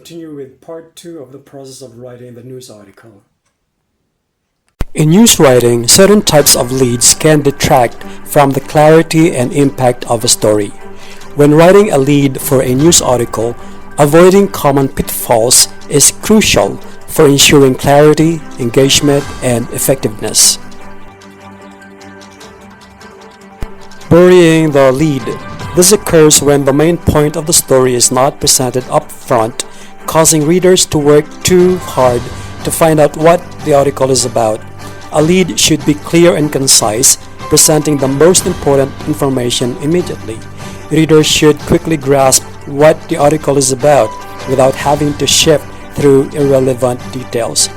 continue with part 2 of the process of writing the news article. In news writing, certain types of leads can detract from the clarity and impact of a story. When writing a lead for a news article, avoiding common pitfalls is crucial for ensuring clarity, engagement, and effectiveness. Burying the lead. This occurs when the main point of the story is not presented up front, causing readers to work too hard to find out what the article is about. A lead should be clear and concise, presenting the most important information immediately. Readers should quickly grasp what the article is about without having to shift through irrelevant details.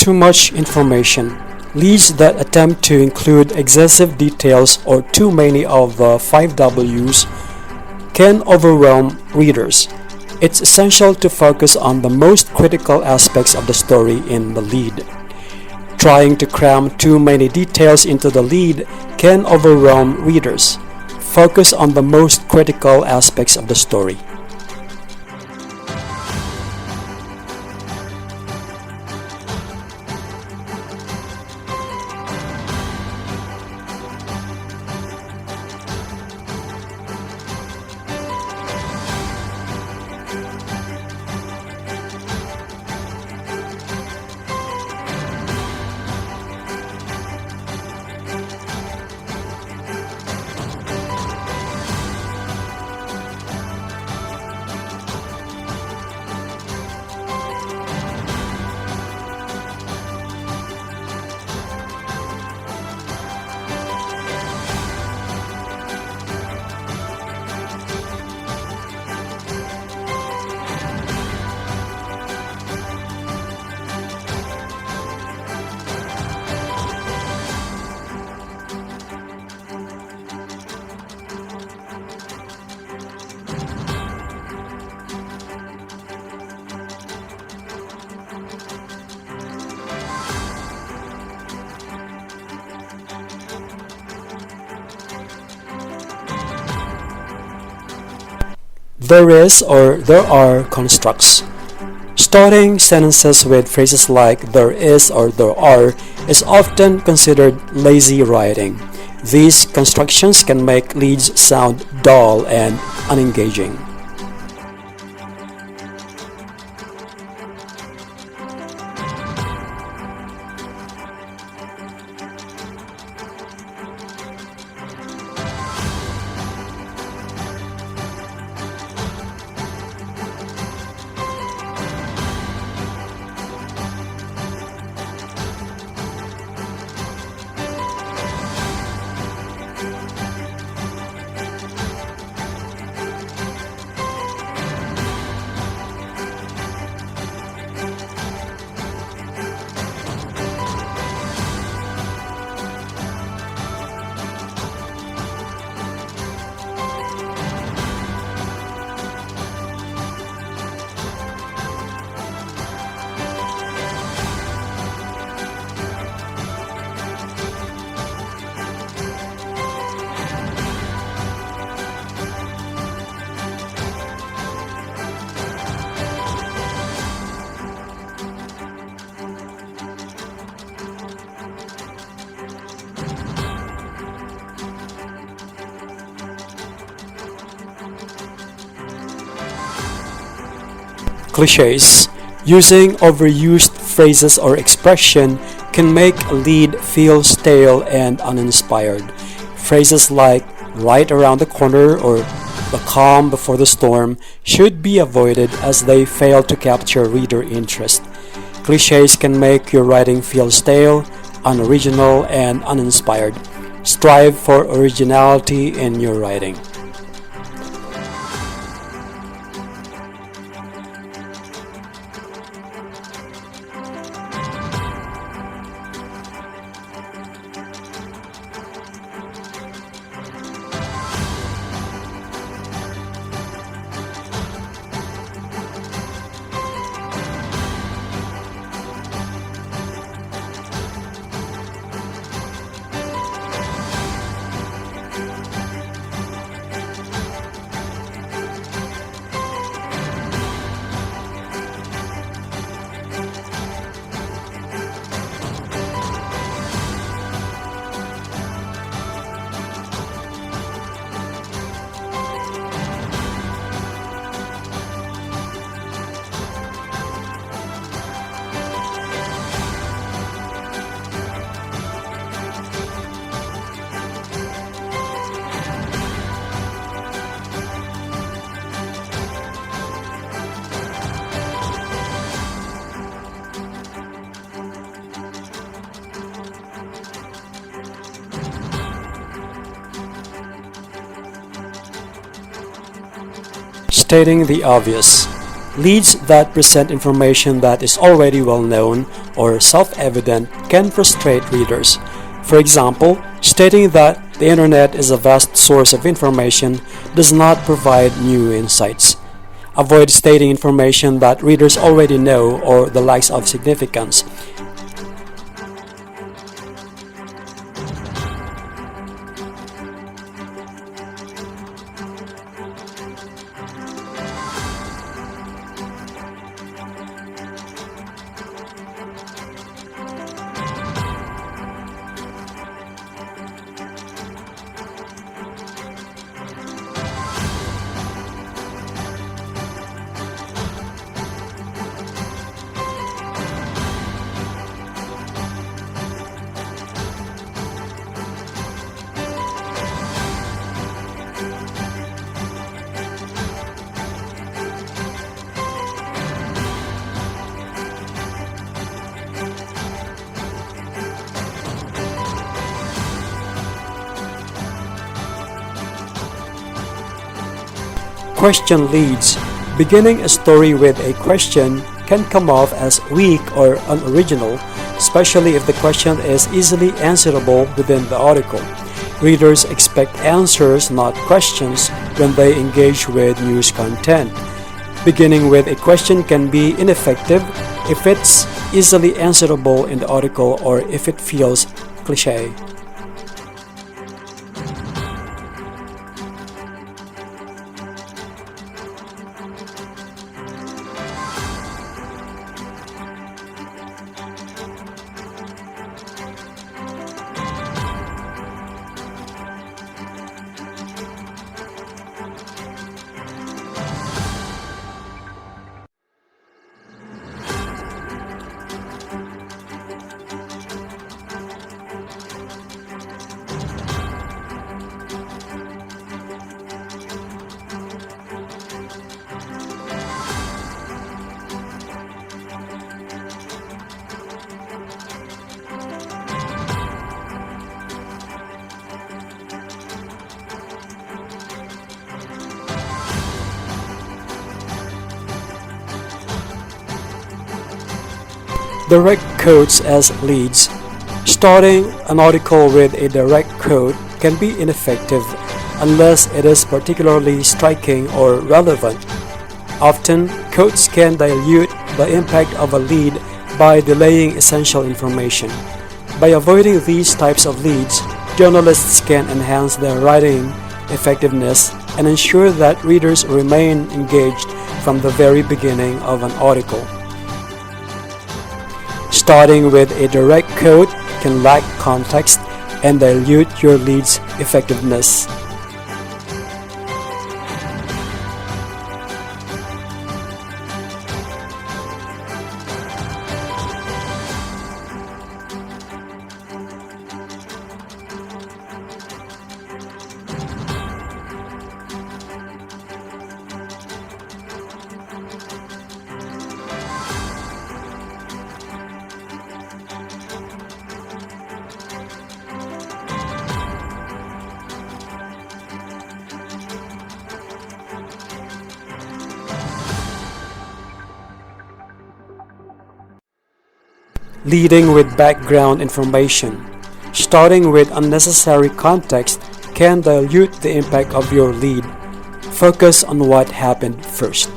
Too much information. Leads that attempt to include excessive details or too many of the 5 W's can overwhelm readers. It's essential to focus on the most critical aspects of the story in the lead. Trying to cram too many details into the lead can overwhelm readers. Focus on the most critical aspects of the story. There is or there are constructs. Starting sentences with phrases like there is or there are is often considered lazy writing. These constructions can make leads sound dull and unengaging. Cliches. Using overused phrases or expression can make a lead feel stale and uninspired. Phrases like right around the corner or the calm before the storm should be avoided as they fail to capture reader interest. Cliches can make your writing feel stale, unoriginal, and uninspired. Strive for originality in your writing. Stating the obvious. Leads that present information that is already well known or self-evident can frustrate readers. For example, stating that the internet is a vast source of information does not provide new insights. Avoid stating information that readers already know or the lacks of significance. Question leads. Beginning a story with a question can come off as weak or unoriginal, especially if the question is easily answerable within the article. Readers expect answers, not questions, when they engage with news content. Beginning with a question can be ineffective if it's easily answerable in the article or if it feels cliché. Direct quotes as leads. Starting an article with a direct quote can be ineffective unless it is particularly striking or relevant. Often, quotes can dilute the impact of a lead by delaying essential information. By avoiding these types of leads, journalists can enhance their writing effectiveness and ensure that readers remain engaged from the very beginning of an article. Starting with a direct quote can lack context and dilute your lead's effectiveness. leading with background information. Starting with unnecessary context can dilute the impact of your lead. Focus on what happened first.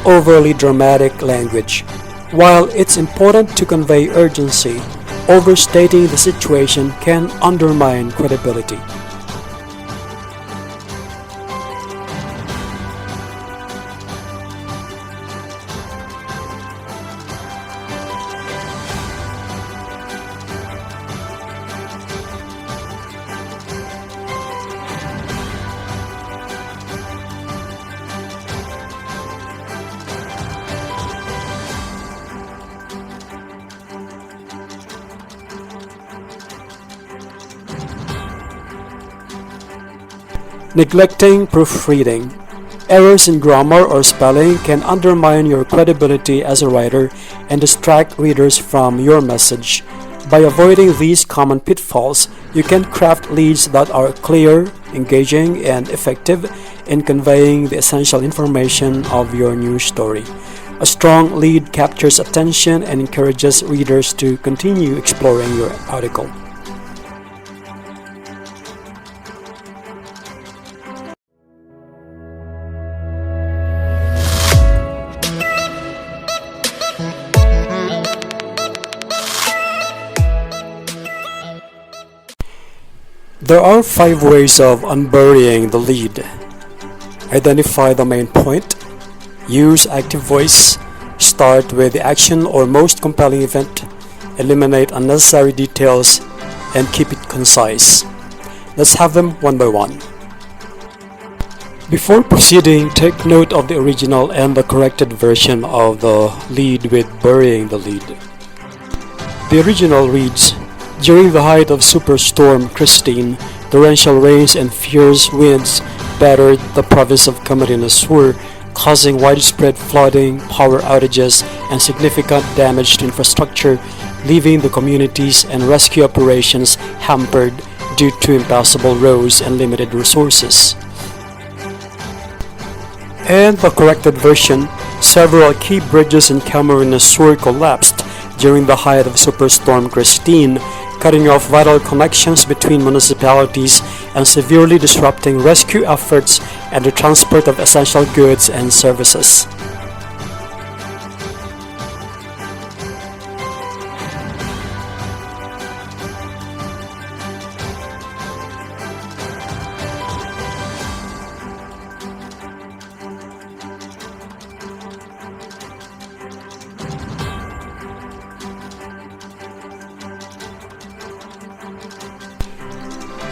Overly dramatic language. While it's important to convey urgency, overstating the situation can undermine credibility. Neglecting proofreading. Errors in grammar or spelling can undermine your credibility as a writer and distract readers from your message. By avoiding these common pitfalls, you can craft leads that are clear, engaging, and effective in conveying the essential information of your news story. A strong lead captures attention and encourages readers to continue exploring your article. There are 5 ways of unburying the lead. Identify the main point. Use active voice. Start with the action or most compelling event. Eliminate unnecessary details and keep it concise. Let's have them one by one. Before proceeding, take note of the original and the corrected version of the lead with burying the lead. The original reads, "During the height of Superstorm Christine, torrential rains and fierce winds battered the province of Camarines Sur, causing widespread flooding, power outages, and significant damage to infrastructure, leaving the communities and rescue operations hampered due to impassable roads and limited resources." And the corrected version, several key bridges in Camarines Sur collapsed during the height of Superstorm Christine, cutting off vital connections between municipalities and severely disrupting rescue efforts and the transport of essential goods and services.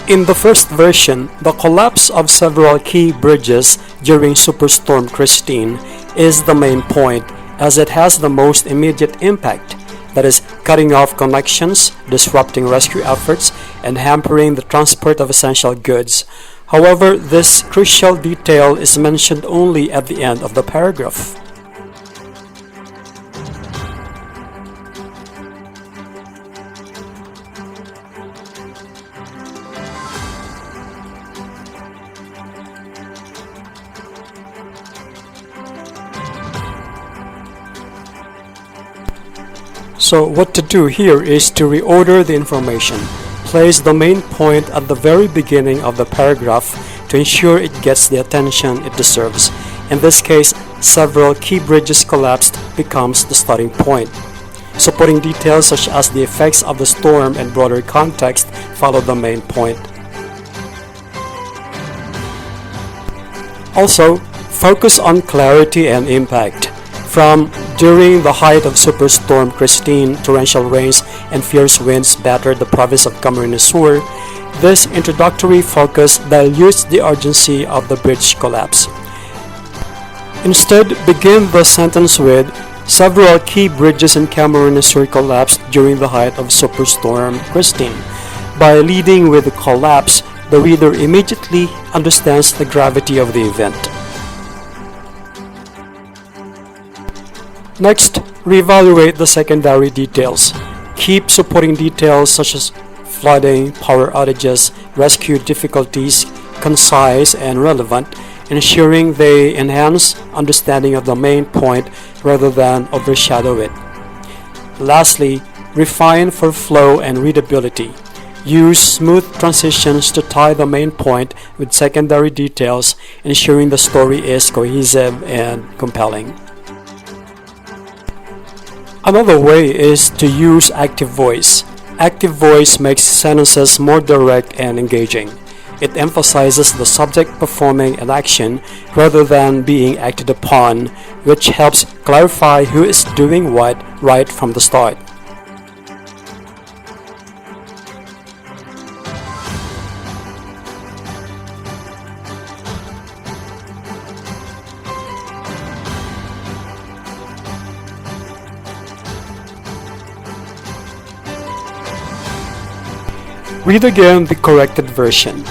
In the first version, the collapse of several key bridges during Superstorm Christine is the main point, as it has the most immediate impact, that is, cutting off connections, disrupting rescue efforts, and hampering the transport of essential goods. However, this crucial detail is mentioned only at the end of the paragraph. So what to do here is to reorder the information. Place the main point at the very beginning of the paragraph to ensure it gets the attention it deserves. In this case, several key bridges collapsed becomes the starting point. Supporting details such as the effects of the storm and broader context follow the main point. Also, focus on clarity and impact. From "During the height of Superstorm Christine, torrential rains and fierce winds battered the province of Camarines Sur," this introductory focus dilutes the urgency of the bridge collapse. Instead, begin the sentence with several key bridges in Cameroon History collapsed during the height of Superstorm Christine. By leading with the collapse, the reader immediately understands the gravity of the event. Next, reevaluate the secondary details. Keep supporting details such as flooding, power outages, rescue difficulties concise and relevant, ensuring they enhance understanding of the main point rather than overshadow it. Lastly, refine for flow and readability. Use smooth transitions to tie the main point with secondary details, ensuring the story is cohesive and compelling. Another way is to use active voice. Active voice makes sentences more direct and engaging. It emphasizes the subject performing an action rather than being acted upon, which helps clarify who is doing what right from the start. Read again the corrected version.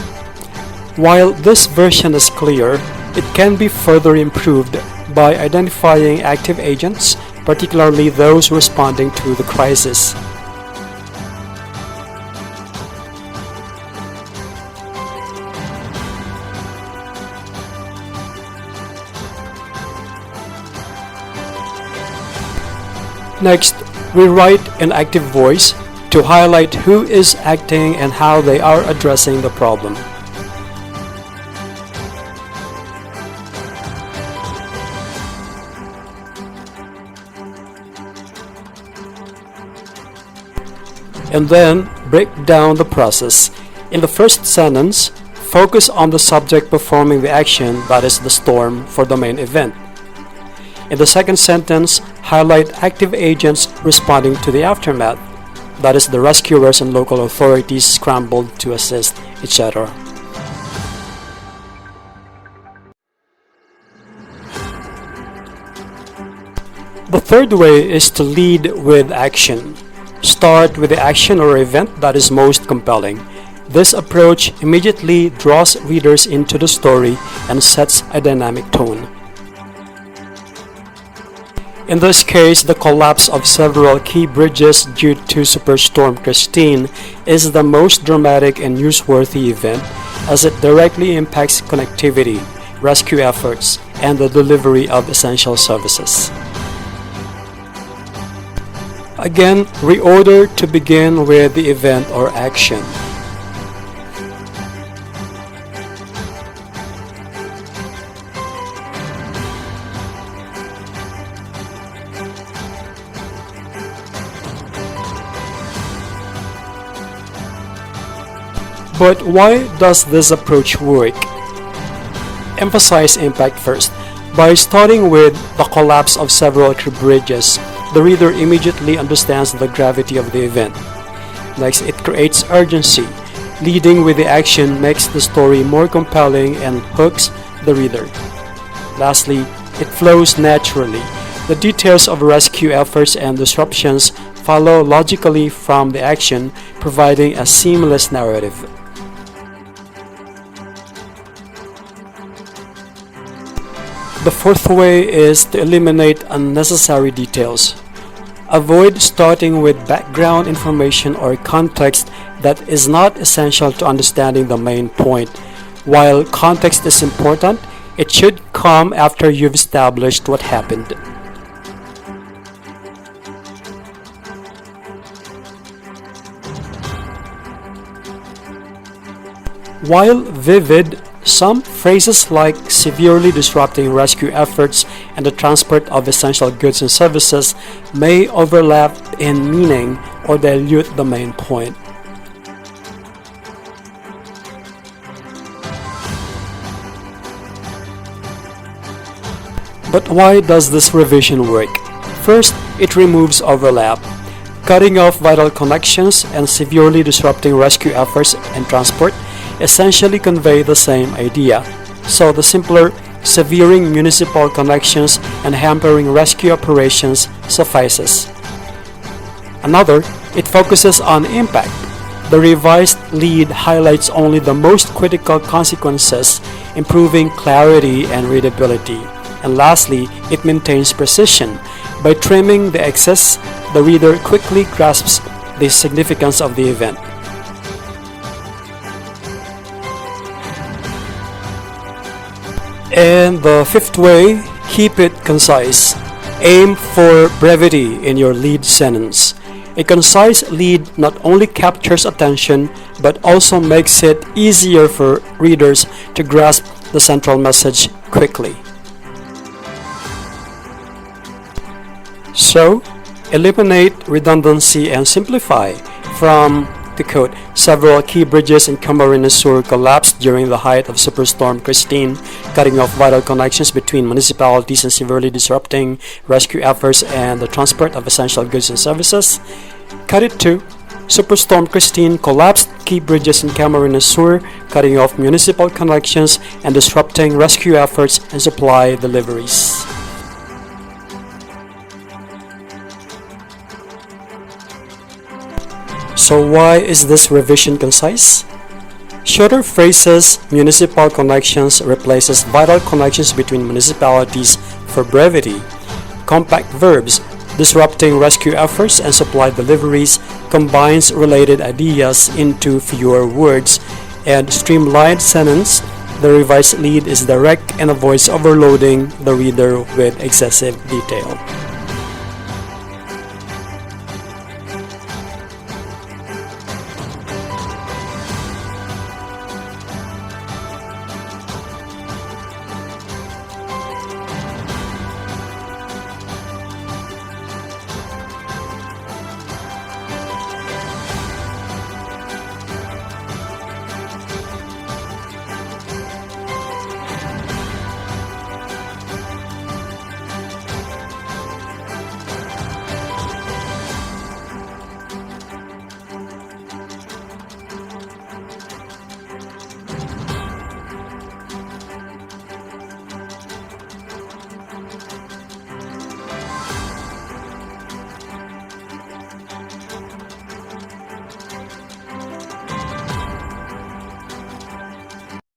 While this version is clear, it can be further improved by identifying active agents, particularly those responding to the crisis. Next, rewrite in active voice to highlight who is acting and how they are addressing the problem. And then break down the process. In the first sentence, focus on the subject performing the action, that is the storm, for the main event. In the second sentence, highlight active agents responding to the aftermath, that is the rescuers and local authorities scrambled to assist, etc. The third way is to lead with action. Start with the action or event that is most compelling. This approach immediately draws readers into the story and sets a dynamic tone. In this case, the collapse of several key bridges due to Superstorm Christine is the most dramatic and newsworthy event, as it directly impacts connectivity, rescue efforts, and the delivery of essential services. Again, reorder to begin with the event or action. But why does this approach work? Emphasize impact first. By starting with the collapse of several bridges, the reader immediately understands the gravity of the event. Next, it creates urgency. Leading with the action makes the story more compelling and hooks the reader. Lastly, it flows naturally. The details of rescue efforts and disruptions follow logically from the action, providing a seamless narrative. The fourth way is to eliminate unnecessary details. Avoid starting with background information or context that is not essential to understanding the main point. While context is important, it should come after you've established what happened. While vivid, some phrases like severely disrupting rescue efforts and the transport of essential goods and services may overlap in meaning or dilute the main point. But why does this revision work? First, it removes overlap. Cutting off vital connections and severely disrupting rescue efforts and transport essentially convey the same idea. So the simpler severing municipal connections and hampering rescue operations suffices. Another, it focuses on impact. The revised lead highlights only the most critical consequences, improving clarity and readability. And lastly, it maintains precision. By trimming the excess, the reader quickly grasps the significance of the event. And the fifth way, keep it concise. Aim for brevity in your lead sentence. A concise lead not only captures attention but also makes it easier for readers to grasp the central message quickly. So, eliminate redundancy and simplify. From the quote, several key bridges in Camarines Sur collapsed during the height of Superstorm Christine, cutting off vital connections between municipalities and severely disrupting rescue efforts and the transport of essential goods and services. Cut it to, Superstorm Christine collapsed key bridges in Camarines Sur, cutting off municipal connections and disrupting rescue efforts and supply deliveries. So why is this revision concise? Shorter phrases, municipal connections replaces vital connections between municipalities for brevity. Compact verbs, disrupting rescue efforts and supply deliveries, combines related ideas into fewer words. And streamlined sentence, the revised lead is direct and avoids overloading the reader with excessive detail.